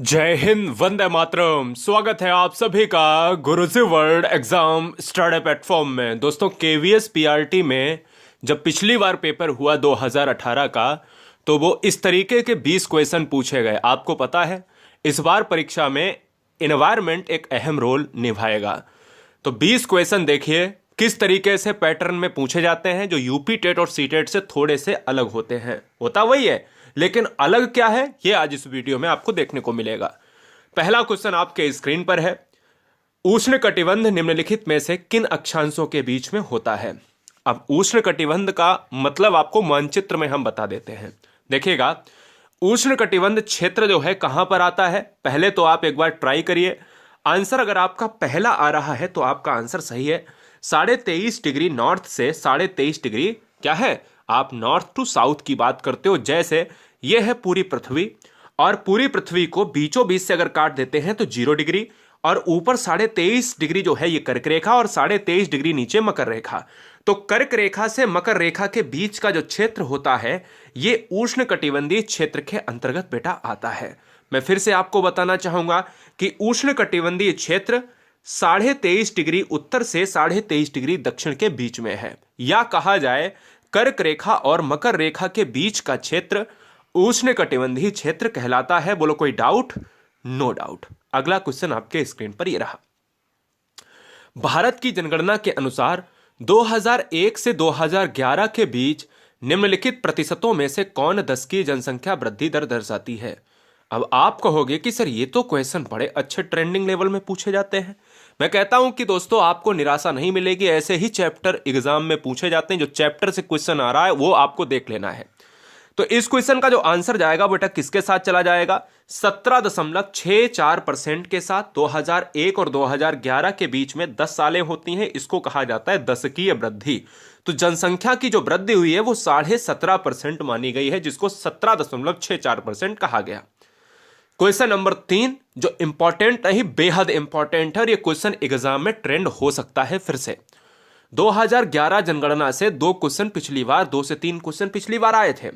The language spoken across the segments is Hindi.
जय हिंद, वंदे मातरम। स्वागत है आप सभी का गुरुजी वर्ल्ड एग्जाम स्टडी प्लेटफॉर्म में। दोस्तों, केवीएस पीआरटी में जब पिछली बार पेपर हुआ 2018 का, तो वो इस तरीके के 20 क्वेश्चन पूछे गए। आपको पता है इस बार परीक्षा में एनवायरनमेंट एक अहम रोल निभाएगा। तो 20 क्वेश्चन देखिए किस तरीके से पैटर्न में पूछे जाते हैं, जो यूपी टेट और सी टेट से थोड़े से अलग होते हैं। होता वही है, लेकिन अलग क्या है ये आज इस वीडियो में आपको देखने को मिलेगा। पहला क्वेश्चन आपके स्क्रीन पर है। उष्ण कटिबंध निम्नलिखित में से किन अक्षांशों के बीच में होता है? अब उष्ण कटिबंध का मतलब आपको मानचित्र में हम बता देते हैं। देखिएगा, उष्ण कटिबंध क्षेत्र जो है कहां पर आता है, पहले तो आप एक बार ट्राई करिए। आंसर अगर आपका पहला आ रहा है तो आपका आंसर सही है। 23.5 डिग्री नॉर्थ से 23.5 डिग्री क्या है, आप नॉर्थ टू साउथ की बात करते हो। जैसे यह है पूरी पृथ्वी, और पूरी पृथ्वी को बीचों बीच से अगर काट देते हैं तो 0 डिग्री, और ऊपर 23.5 डिग्री जो है ये कर्क रेखा, और 23.5 डिग्री नीचे मकर रेखा। तो कर्क रेखा से मकर रेखा के बीच का जो क्षेत्र होता है ये उष्ण कटिबंधीय क्षेत्र के अंतर्गत बेटा आता है। मैं फिर से आपको बताना चाहूंगा कि उष्ण कटिबंधीय क्षेत्र 23.5 डिग्री उत्तर से 23.5 डिग्री दक्षिण के बीच में है, या कहा जाए कर्क रेखा और मकर रेखा के बीच का क्षेत्र उष्ण कटिबंधीय क्षेत्र कहलाता है। बोलो कोई डाउट? No doubt. अगला क्वेश्चन आपके स्क्रीन पर ये रहा। भारत की जनगणना के अनुसार 2001 से 2011 के बीच निम्नलिखित प्रतिशतों में से कौन 10 की जनसंख्या वृद्धि दर दर्शाती है? अब आप कहोगे कि सर ये तो क्वेश्चन बड़े अच्छे ट्रेंडिंग लेवल में पूछे जाते हैं। मैं कहता हूं कि दोस्तों आपको निराशा नहीं मिलेगी, ऐसे ही चैप्टर एग्जाम में पूछे जाते हैं। जो चैप्टर से क्वेश्चन आ रहा है वो आपको देख लेना है। तो इस क्वेश्चन का जो आंसर जाएगा बेटा किसके साथ चला जाएगा? 17.64% के साथ। 2001 और 2011 के बीच में 10 सालें होती हैं, इसको कहा जाता है दशकीय वृद्धि। तो जनसंख्या की जो वृद्धि हुई है वो 17.5% मानी गई है, जिसको 17.64% कहा गया। क्वेश्चन नंबर 3 जो इंपॉर्टेंट नहीं, बेहद इंपॉर्टेंट है, और ये क्वेश्चन एग्जाम में ट्रेंड हो सकता है फिर से। 2011 जनगणना से 2 क्वेश्चन पिछली बार, 2 से 3 क्वेश्चन पिछली बार आए थे।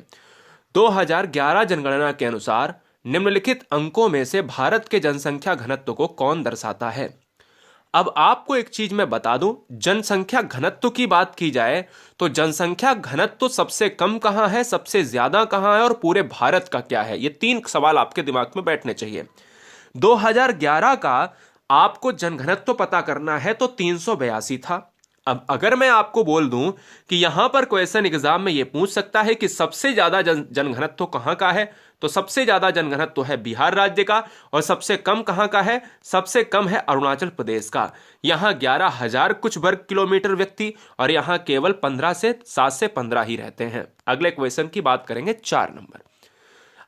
2011 जनगणना के अनुसार निम्नलिखित अंकों में से भारत के जनसंख्या घनत्व को कौन दर्शाता है? अब आपको एक चीज मैं बता दूं, जनसंख्या घनत्व की बात की जाए तो जनसंख्या घनत्व सबसे कम कहां है, सबसे ज्यादा कहां है, और पूरे भारत का क्या है? ये 3 सवाल आपके दिमाग में बैठने चाहिए। 2011 का आपको जनघनत्व पता करना है तो 382 था। अब अगर मैं आपको बोल दूं कि यहां पर क्वेश्चन एग्जाम में यह पूछ सकता है कि सबसे ज्यादा जनघनत्व कहां का है, तो सबसे ज्यादा जनघनत्व है बिहार राज्य का, और सबसे कम कहां का है? सबसे कम है अरुणाचल प्रदेश का। यहां 11,000 कुछ वर्ग किलोमीटर व्यक्ति, और यहां केवल 7 से 15 ही रहते हैं। अगले क्वेश्चन की बात करेंगे 4 नंबर।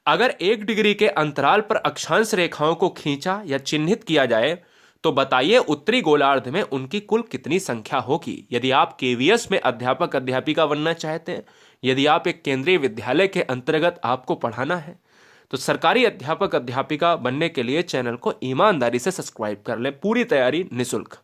अगर 1 डिग्री के अंतराल पर अक्षांश रेखाओं को खींचा या चिन्हित किया जाए तो बताइए उत्तरी गोलार्ध में उनकी कुल कितनी संख्या होगी? यदि आप केवीएस में अध्यापक अध्यापिका बनना चाहते हैं, यदि आप एक केंद्रीय विद्यालय के अंतर्गत आपको पढ़ाना है, तो सरकारी अध्यापक अध्यापिका बनने के लिए चैनल को ईमानदारी से सब्सक्राइब कर लें। पूरी तैयारी निःशुल्क।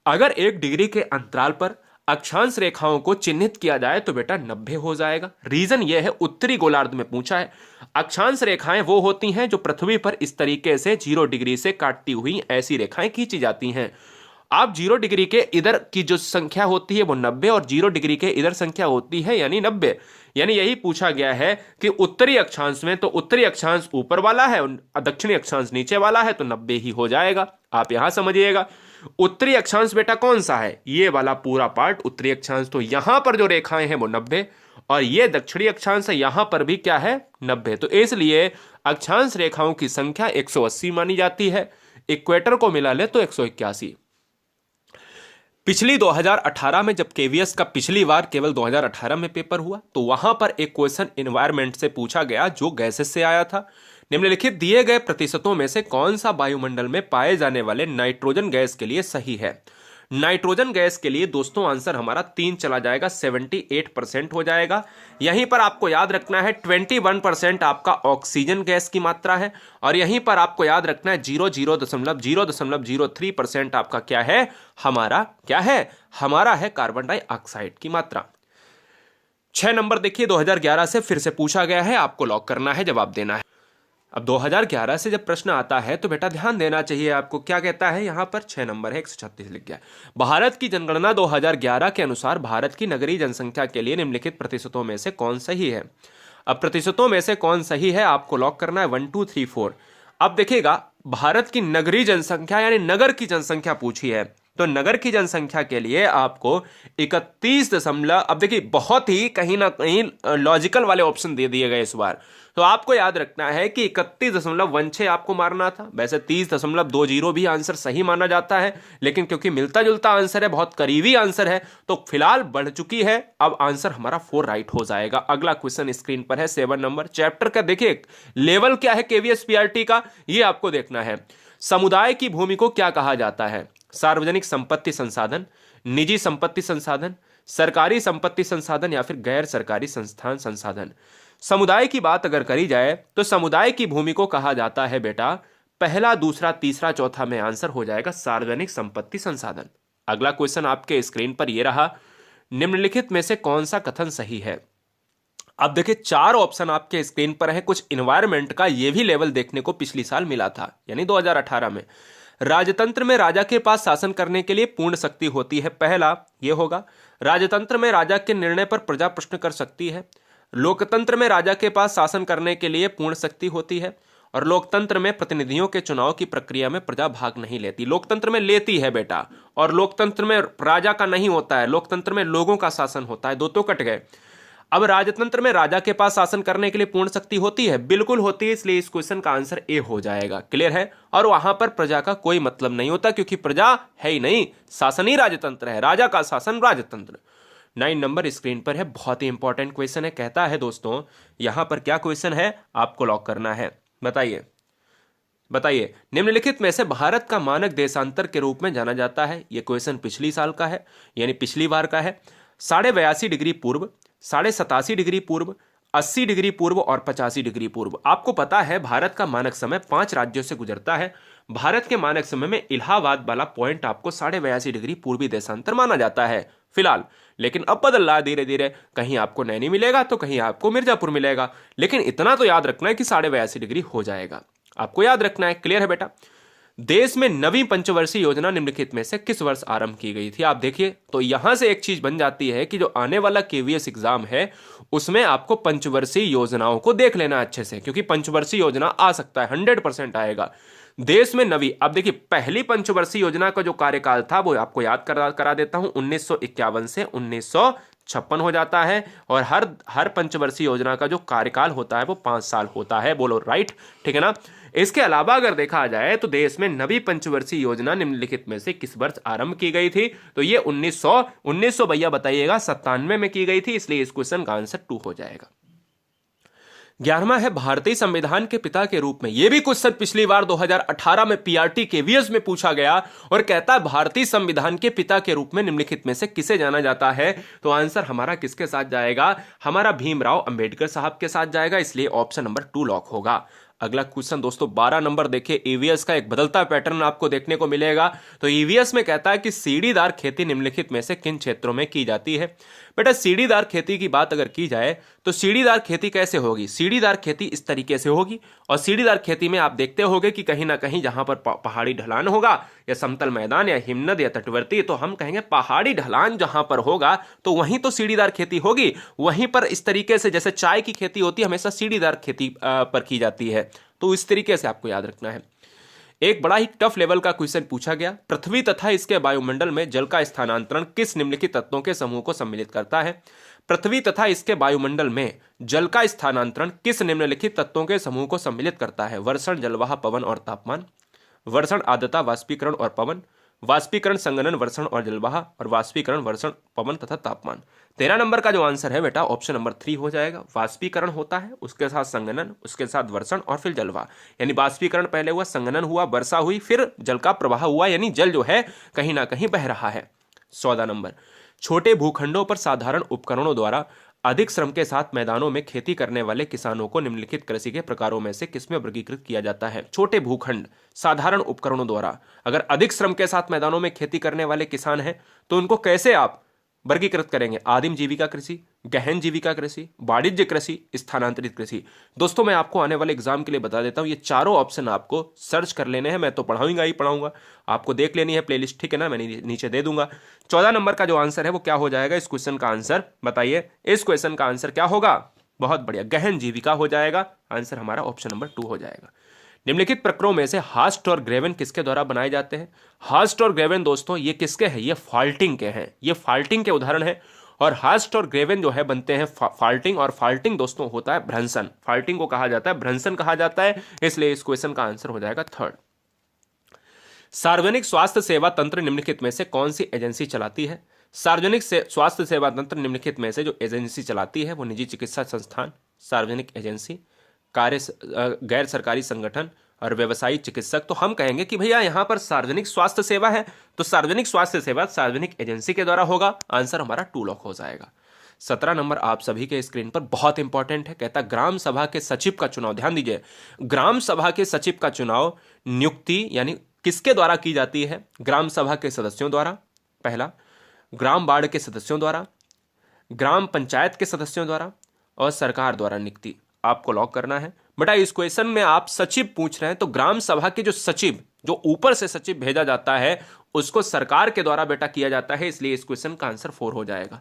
अगर 1 डिग्री के अंतराल पर अक्षांश रेखाओं को चिन्हित किया जाए तो बेटा 90 हो जाएगा। रीजन यह है, उत्तरी गोलार्ध में पूछा है। अक्षांश रेखाएं वो होती हैं जो पृथ्वी पर इस तरीके से 0 डिग्री से काटती हुई ऐसी रेखाएं खींची जाती हैं। आप 0 डिग्री के इधर की जो संख्या होती है वो 90, और 0 डिग्री के इधर संख्या होती है यानी 90। यानी यही पूछा गया है कि उत्तरी अक्षांश में, तो उत्तरी अक्षांश ऊपर वाला है, दक्षिणी अक्षांश नीचे वाला है, तो 90 ही हो जाएगा। आप यहां समझिएगा, उत्तरी अक्षांश बेटा कौन सा है? ये वाला पूरा पार्ट उत्तरी अक्षांश। तो यहां पर जो रेखाएं हैं वो 90, और ये दक्षिणी अक्षांश है, यहां पर भी क्या है? 90। तो इसलिए अक्षांश रेखाओं की संख्या 180 मानी जाती है। इक्वेटर को मिला ले तो 181। पिछली 2018 में जब केवीएस का पिछली बार केवल 2018 में पेपर हुआ, तो वहां पर एक क्वेश्चन एनवायरमेंट से पूछा गया जो गैसेस से आया था। निम्नलिखित दिए गए प्रतिशतों में से कौन सा वायुमंडल में पाए जाने वाले नाइट्रोजन गैस के लिए सही है? नाइट्रोजन गैस के लिए दोस्तों आंसर हमारा 3 चला जाएगा, 78% हो जाएगा। यहीं पर आपको याद रखना है 21% आपका ऑक्सीजन गैस की मात्रा है, और यहीं पर आपको याद रखना है 0.03% आपका क्या है? हमारा क्या है? हमारा है कार्बन डाइऑक्साइड की मात्रा। 6 नंबर देखिए, 2011 से फिर से पूछा गया है, आपको लॉक करना है, जवाब देना है। अब 2011 से जब प्रश्न आता है तो बेटा ध्यान देना चाहिए आपको। क्या कहता है यहाँ पर? 6 नंबर है, 136 लिख गया। भारत की जनगणना 2011 के अनुसार भारत की नगरीय जनसंख्या के लिए निम्नलिखित प्रतिशतों में से कौन सही है? अब प्रतिशतों में से कौन सही है आपको लॉक करना है, 1 2 3 4। अब देखिएगा, भारत की नगरीय जनसंख्या यानी नगर की जनसंख्या पूछी है, तो नगर की जनसंख्या के लिए आपको 31 दशमलव, अब देखिए बहुत ही कहीं ना कहीं लॉजिकल वाले ऑप्शन दे दिए गए इस बार, तो आपको याद रखना है कि 31.16 आपको मारना था। वैसे 30.20 भी आंसर सही माना जाता है, लेकिन क्योंकि मिलता जुलता आंसर है, बहुत करीबी आंसर है, तो फिलहाल बढ़ चुकी है। अब आंसर हमारा 4 राइट हो जाएगा। अगला क्वेश्चन स्क्रीन पर है 7 नंबर। चैप्टर का देखिए लेवल क्या है केवीएस पीआरटी का, ये आपको देखना है। समुदाय की भूमि को क्या कहा जाता है? सार्वजनिक संपत्ति संसाधन, निजी संपत्ति संसाधन, सरकारी संपत्ति संसाधन या फिर गैर सरकारी संस्थान संसाधन। समुदाय की बात अगर करी जाए तो समुदाय की भूमि को कहा जाता है बेटा, पहला, दूसरा, तीसरा, चौथा में आंसर हो जाएगा सार्वजनिक संपत्ति संसाधन। अगला क्वेश्चन आपके स्क्रीन पर यह रहा, निम्नलिखित में से कौन सा कथन सही है? अब देखिए 4 ऑप्शन आपके स्क्रीन पर है। कुछ इन्वायरमेंट का यह भी लेवल देखने को पिछली साल मिला था, यानी 2018 में। राजतंत्र में राजा के पास शासन करने के लिए पूर्ण शक्ति होती है, पहला यह होगा। राजतंत्र में राजा के निर्णय पर प्रजा प्रश्न कर सकती है। लोकतंत्र में राजा के पास शासन करने के लिए पूर्ण शक्ति होती है, और लोकतंत्र में प्रतिनिधियों के चुनाव की प्रक्रिया में प्रजा भाग नहीं लेती। लोकतंत्र में लेती है बेटा, और लोकतंत्र में राजा का नहीं होता है, लोकतंत्र में लोगों का शासन होता है। दो तो कट गए। अब राजतंत्र में राजा के पास शासन करने के लिए पूर्ण शक्ति होती है, बिल्कुल होती है, इसलिए इस क्वेश्चन का आंसर ए हो जाएगा। क्लियर है? और वहां पर प्रजा का कोई मतलब नहीं होता, क्योंकि प्रजा है ही नहीं, शासन ही राजतंत्र है, राजा का शासन राजतंत्र। 9 नंबर स्क्रीन पर है, बहुत ही इंपॉर्टेंट क्वेश्चन है। कहता है दोस्तों, यहां पर क्या क्वेश्चन है आपको लॉक करना है, बताइए बताइए। निम्नलिखित में से भारत का मानक देशांतर के रूप में जाना जाता है? यह क्वेश्चन पिछली साल का है, यानी पिछली बार का है। 82.5 डिग्री पूर्व, 87.5 डिग्री पूर्व, 80 डिग्री पूर्व और 85 डिग्री पूर्व। आपको पता है भारत का मानक समय 5 राज्यों से गुजरता है। भारत के मानक समय में इलाहाबाद वाला पॉइंट आपको 82.5 डिग्री पूर्वी देशांतर माना जाता है फिलहाल, लेकिन अब बदल रहा है धीरे धीरे। कहीं आपको नैनी मिलेगा तो कहीं आपको मिर्जापुर मिलेगा, लेकिन इतना तो याद रखना है कि 82.5 डिग्री हो जाएगा, आपको याद रखना है। क्लियर है बेटा? देश में नवीं पंचवर्षीय योजना निम्नलिखित में से किस वर्ष आरंभ की गई थी? आप देखिए, तो यहां से एक चीज बन जाती है कि जो आने वाला केवीएस एग्जाम है उसमें आपको पंचवर्षीय योजनाओं को देख लेना अच्छे से, क्योंकि पंचवर्षीय योजना आ सकता है, 100% आएगा। देश में नवी, अब देखिए पहली पंचवर्षीय योजना का जो कार्यकाल था वो आपको याद करा देता हूं, 1951 से 1956 हो जाता है, और हर पंचवर्षीय योजना का जो कार्यकाल होता है वो 5 साल होता है। बोलो राइट, ठीक है ना? इसके अलावा अगर देखा जाए तो देश में नवी पंचवर्षीय योजना निम्नलिखित में से किस वर्ष आरंभ की गई थी? तो ये 1900 भैया बताइएगा 97 में की गई थी, इसलिए इस क्वेश्चन का आंसर 2 हो जाएगा। 11वां है भारतीय संविधान के पिता के रूप में। यह भी क्वेश्चन पिछली बार 2018 में पीआरटी केवीएस में पूछा गया, और कहता है भारतीय संविधान के पिता के रूप में निम्नलिखित में से किसे जाना जाता है? तो आंसर हमारा किसके साथ जाएगा? हमारा भीमराव अंबेडकर साहब के साथ जाएगा, इसलिए ऑप्शन नंबर 2 लॉक होगा। अगला क्वेश्चन दोस्तों 12 नंबर देखिए, ईवीएस का एक बदलता पैटर्न आपको देखने को मिलेगा। तो ईवीएस में कहता है कि सीढ़ीदार खेती निम्नलिखित में से किन क्षेत्रों में की जाती है? बेटा सीढ़ीदार खेती की बात अगर की जाए तो सीढ़ीदार खेती कैसे होगी? सीढ़ीदार खेती इस तरीके से होगी, और सीढ़ीदार खेती में आप देखते होंगे कि कहीं ना कहीं जहां पर पहाड़ी ढलान होगा या समतल मैदान या हिमनद या तटवर्ती, तो हम कहेंगे पहाड़ी ढलान जहां पर होगा तो वहीं तो सीढ़ीदार खेती होगी। वहीं पर इस तरीके से जैसे चाय की खेती होती है हमेशा सीढ़ीदार खेती पर की जाती है, तो इस तरीके से आपको याद रखना है। एक बड़ा ही टफ लेवल का क्वेश्चन पूछा गया, पृथ्वी तथा इसके वायुमंडल में जल का स्थानांतरण किस निम्नलिखित तत्वों के समूह को सम्मिलित करता है? पृथ्वी तथा इसके वायुमंडल में जल का स्थानांतरण किस निम्नलिखित तत्वों के समूह को सम्मिलित करता है? वर्षण, जलवाह, पवन और तापमान। वर्षण, आर्द्रता, वाष्पीकरण और पवन। वाष्पीकरण, संघनन, वर्षण और जलवाह। और वाष्पीकरण, वर्षण, पवन तथा तापमान। 13 नंबर का जो आंसर है बेटा ऑप्शन नंबर 3 हो जाएगा। वाष्पीकरण होता है, उसके साथ संघनन, उसके साथ वर्षण और फिर जलवाह, यानी वाष्पीकरण पहले हुआ, संघनन हुआ, वर्षा हुई, फिर जल का प्रवाह हुआ, यानी जल जो है कहीं ना कहीं बह रहा है। 14 नंबर, छोटे भूखंडों पर साधारण उपकरणों द्वारा अधिक श्रम के साथ मैदानों में खेती करने वाले किसानों को निम्नलिखित कृषि के प्रकारों में से किसमें वर्गीकृत किया जाता है? छोटे भूखंड, साधारण उपकरणों द्वारा, अगर अधिक श्रम के साथ मैदानों में खेती करने वाले किसान हैं तो उनको कैसे आप वर्गीकृत करेंगे आदिम जीविका कृषि, गहन जीविका कृषि, वाणिज्य कृषि, स्थानांतरित कृषि। दोस्तों मैं आपको आने वाले एग्जाम के लिए बता देता हूं, ये चारों ऑप्शन आपको सर्च कर लेने हैं। मैं तो पढ़ाऊंगा ही पढ़ाऊंगा, आपको देख लेनी है प्लेलिस्ट, ठीक है ना, मैं नीचे दे दूंगा। 14 नंबर का जो आंसर है वो क्या हो जाएगा इस क्वेश्चन का आंसर, बताइए इस क्वेश्चन का आंसर क्या होगा? बहुत बढ़िया, गहन जीविका हो जाएगा। आंसर हमारा ऑप्शन नंबर 2 हो जाएगा। निम्नलिखित प्रकरणों में से हास्ट और ग्रेवन किसके द्वारा बनाए जाते हैं? हास्ट और ग्रेवन दोस्तों ये किसके हैं? ये फाल्टिंग के हैं, ये फाल्टिंग के उदाहरण है। और हास्ट और ग्रेवन जो है बनते हैं फाल्टिंग, और फाल्टिंग दोस्तों होता है भ्रंशन। फाल्टिंग को कहा जाता है भ्रंशन कहा जाता है, इसलिए इस क्वेश्चन का आंसर हो जाएगा 3rd। सार्वजनिक स्वास्थ्य सेवा तंत्र निम्नलिखित में से कौन सी एजेंसी चलाती है? सार्वजनिक स्वास्थ्य सेवा तंत्र निम्नलिखित में से जो एजेंसी चलाती है वो निजी चिकित्सा संस्थान, सार्वजनिक एजेंसी, गैर सरकारी संगठन और व्यवसायिक चिकित्सक। तो हम कहेंगे कि भैया यहां पर सार्वजनिक स्वास्थ्य सेवा है, तो सार्वजनिक स्वास्थ्य सेवा सार्वजनिक एजेंसी के द्वारा होगा। आंसर हमारा 2 लॉक हो जाएगा। 17 नंबर आप सभी के स्क्रीन पर बहुत इंपॉर्टेंट है, कहता ग्राम सभा के सचिव का चुनाव, ध्यान दीजिए, ग्राम सभा के सचिव का चुनाव नियुक्ति यानी किसके द्वारा की जाती है? ग्राम सभा के सदस्यों द्वारा, पहला, ग्राम वार्ड के सदस्यों द्वारा, ग्राम पंचायत के सदस्यों द्वारा और सरकार द्वारा नियुक्ति। आपको लॉक करना है बेटा। इस क्वेश्चन में आप सचिव पूछ रहे हैं तो ग्राम सभा के जो सचिव, जो ऊपर से सचिव भेजा जाता है उसको सरकार के द्वारा बेटा किया जाता है, इसलिए इस क्वेश्चन का आंसर 4 हो जाएगा।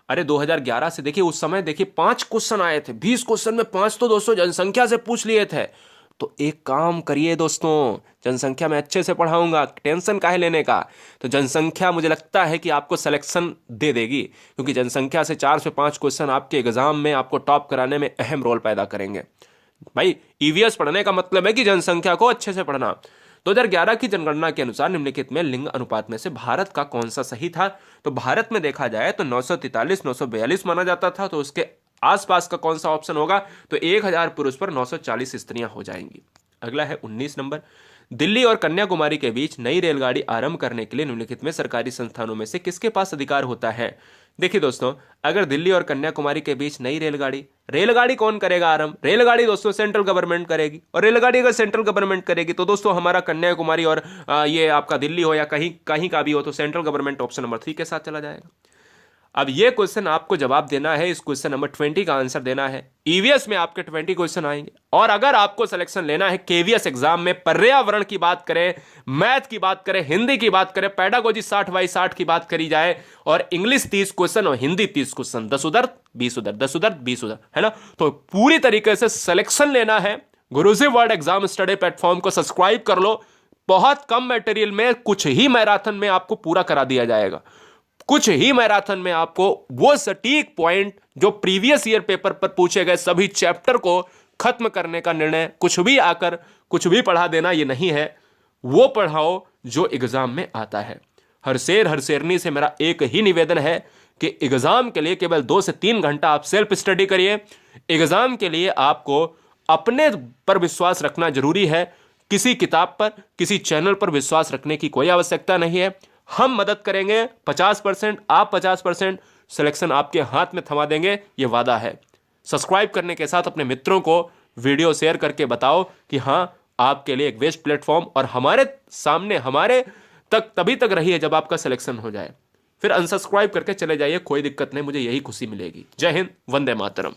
अरे 2011 से देखिए, उस समय देखिए 5 क्वेश्चन आए थे, 20 क्वेश्चन में 5 तो दोस्तों जनसंख्या से पूछ लिए थे। तो एक काम करिए दोस्तों, जनसंख्या में अच्छे से पढ़ाऊंगा, टेंशन काहे लेने का। तो जनसंख्या मुझे लगता है कि आपको सिलेक्शन दे देगी, क्योंकि जनसंख्या से 4 से 5 क्वेश्चन आपके एग्जाम में आपको टॉप कराने में अहम रोल पैदा करेंगे। भाई ईवीएस पढ़ने का मतलब है कि जनसंख्या को अच्छे से पढ़ना। 2011 की जनगणना के अनुसार निम्नलिखित में लिंग अनुपात में से भारत का कौन सा सही था? तो भारत में देखा जाए तो 943 942 माना जाता था, तो उसके आसपास का कौन सा ऑप्शन होगा? तो 1000 पुरुष पर 940 स्त्रियां हो जाएंगी। अगला है 19 नंबर, दिल्ली और कन्याकुमारी के बीच नई रेलगाड़ी आरंभ करने के लिए निम्नलिखित में सरकारी संस्थानों में से किसके पास अधिकार होता है? देखिए दोस्तों, अगर दिल्ली और कन्याकुमारी के बीच नई रेलगाड़ी कौन करेगा आरंभ? रेलगाड़ी दोस्तों सेंट्रल गवर्नमेंट करेगी, और रेलगाड़ी अगर सेंट्रल गवर्नमेंट करेगी तो दोस्तों हमारा कन्याकुमारी और ये आपका दिल्ली हो या कहीं कहीं का भी हो तो सेंट्रल गवर्नमेंट ऑप्शन नंबर 3 के साथ चला जाएगा। अब ये क्वेश्चन आपको जवाब देना है, इस क्वेश्चन नंबर 20 का आंसर देना है। ईवीएस में आपके 20 क्वेश्चन आएंगे, और अगर आपको सिलेक्शन लेना है केवीएस एग्जाम में, पर्यावरण की बात करें, मैथ की बात करें, हिंदी की बात करें, पेडागोजी 60/60 की बात करी जाए, और इंग्लिश 30 क्वेश्चन और हिंदी 30 क्वेश्चन, 10 उधर 20 उधर, 10 उधर 20 उधर, है ना। तो पूरी तरीके से सिलेक्शन लेना है, गुरुजी वर्ल्ड एग्जाम स्टडी प्लेटफॉर्म को सब्सक्राइब कर लो। बहुत कम मटेरियल में कुछ ही मैराथन में आपको पूरा करा दिया जाएगा। कुछ ही मैराथन में आपको वो सटीक पॉइंट जो प्रीवियस ईयर पेपर पर पूछे गए सभी चैप्टर को खत्म करने का निर्णय, कुछ भी आकर कुछ भी पढ़ा देना ये नहीं है, वो पढ़ाओ जो एग्जाम में आता है। हर शेर हर शेरनी से मेरा एक ही निवेदन है कि एग्जाम के लिए केवल 2 से 3 घंटा आप सेल्फ स्टडी करिए। एग्जाम के लिए आपको अपने पर विश्वास रखना जरूरी है, किसी किताब पर, किसी चैनल पर विश्वास रखने की कोई आवश्यकता नहीं है। हम मदद करेंगे 50%, आप 50%, सिलेक्शन आपके हाथ में थमा देंगे, ये वादा है। सब्सक्राइब करने के साथ अपने मित्रों को वीडियो शेयर करके बताओ कि हाँ आपके लिए एक बेस्ट प्लेटफॉर्म, और हमारे सामने हमारे तक तभी तक रही है जब आपका सिलेक्शन हो जाए, फिर अनसब्सक्राइब करके चले जाइए, कोई दिक्कत नहीं, मुझे यही खुशी मिलेगी। जय हिंद, वंदे मातरम।